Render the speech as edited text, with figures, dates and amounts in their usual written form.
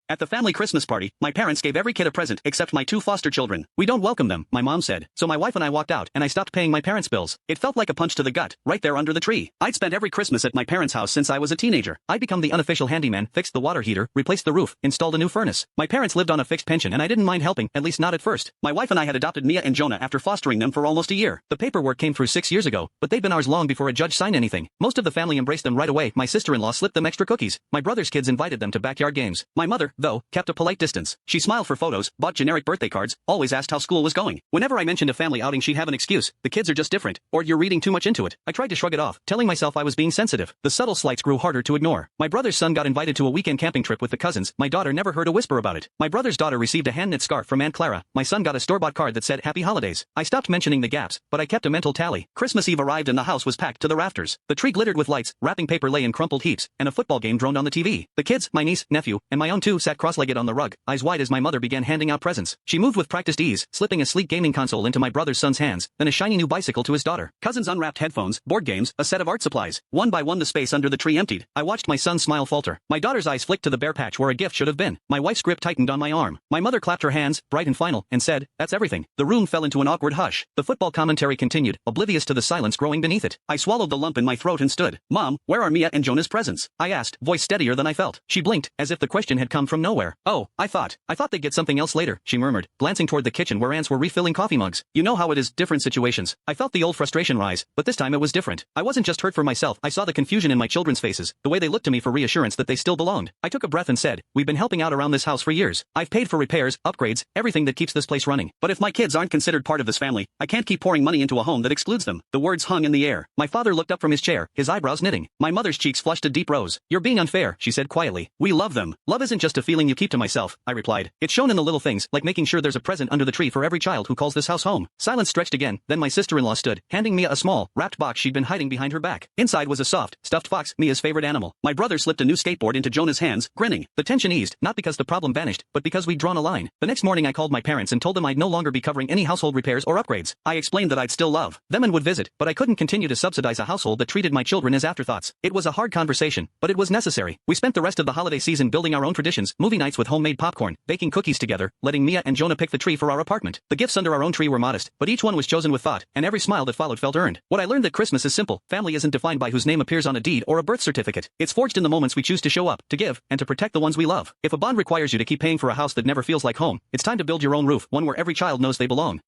At the family Christmas party, my parents gave every kid a present except my two foster children. We don't welcome them, my mom said. So my wife and I walked out and I stopped paying my parents' bills. It felt like a punch to the gut, right there under the tree. I'd spent every Christmas at my parents' house since I was a teenager. I'd become the unofficial handyman, fixed the water heater, replaced the roof, installed a new furnace. My parents lived on a fixed pension and I didn't mind helping, at least not at first. My wife and I had adopted Mia and Jonah after fostering them for almost a year. The paperwork came through 6 years ago, but they'd been ours long before a judge signed anything. Most of the family embraced them right away. My sister-in-law slipped them extra cookies. My brother's kids invited them to backyard games. My mother, though, kept a polite distance. She smiled for photos, bought generic birthday cards, always asked how school was going. Whenever I mentioned a family outing, she'd have an excuse. The kids are just different, or you're reading too much into it. I tried to shrug it off, telling myself I was being sensitive. The subtle slights grew harder to ignore. My brother's son got invited to a weekend camping trip with the cousins. My daughter never heard a whisper about it. My brother's daughter received a hand-knit scarf from Aunt Clara. My son got a store-bought card that said Happy Holidays. I stopped mentioning the gaps, but I kept a mental tally. Christmas Eve arrived and the house was packed to the rafters. The tree glittered with lights, wrapping paper lay in crumpled heaps, and a football game droned on the TV. The kids, my niece, nephew, and my own two sat cross-legged on the rug, eyes wide as my mother began handing out presents. She moved with practiced ease, slipping a sleek gaming console into my brother's son's hands, then a shiny new bicycle to his daughter. Cousins unwrapped headphones, board games, a set of art supplies. One by one the space under the tree emptied. I watched my son's smile falter. My daughter's eyes flicked to the bare patch where a gift should have been. My wife's grip tightened on my arm. My mother clapped her hands, bright and final, and said, "That's everything." The room fell into an awkward hush. The football commentary continued, oblivious to the silence growing beneath it. I swallowed the lump in my throat and stood. "Mom, where are Mia and Jonah's presents?" I asked, voice steadier than I felt. She blinked, as if the question had come from nowhere. "Oh, I thought they'd get something else later," she murmured, glancing toward the kitchen where aunts were refilling coffee mugs. "You know how it is, different situations." I felt the old frustration rise, but this time it was different. I wasn't just hurt for myself, I saw the confusion in my children's faces, the way they looked to me for reassurance that they still belonged. I took a breath and said, "We've been helping out around this house for years. I've paid for repairs, upgrades, everything that keeps this place running. But if my kids aren't considered part of this family, I can't keep pouring money into a home that excludes them." The words hung in the air. My father looked up from his chair, his eyebrows knitting. My mother's cheeks flushed a deep rose. "You're being unfair," she said quietly. "We love them." "Love isn't just a feeling you keep to myself," I replied. "It's shown in the little things, like making sure there's a present under the tree for every child who calls this house home." Silence stretched again, then my sister-in-law stood, handing Mia a small, wrapped box she'd been hiding behind her back. Inside was a soft, stuffed fox, Mia's favorite animal. My brother slipped a new skateboard into Jonah's hands, grinning. The tension eased, not because the problem vanished, but because we'd drawn a line. The next morning I called my parents and told them I'd no longer be covering any household repairs or upgrades. I explained that I'd still love them and would visit, but I couldn't continue to subsidize a household that treated my children as afterthoughts. It was a hard conversation, but it was necessary. We spent the rest of the holiday season building our own traditions, movie nights with homemade popcorn, baking cookies together, letting Mia and Jonah pick the tree for our apartment. The gifts under our own tree were modest, but each one was chosen with thought, and every smile that followed felt earned. What I learned that Christmas is simple. Family isn't defined by whose name appears on a deed or a birth certificate. It's forged in the moments we choose to show up, to give, and to protect the ones we love. If a bond requires you to keep paying for a house that never feels like home, it's time to build your own roof, one where every child knows they belong.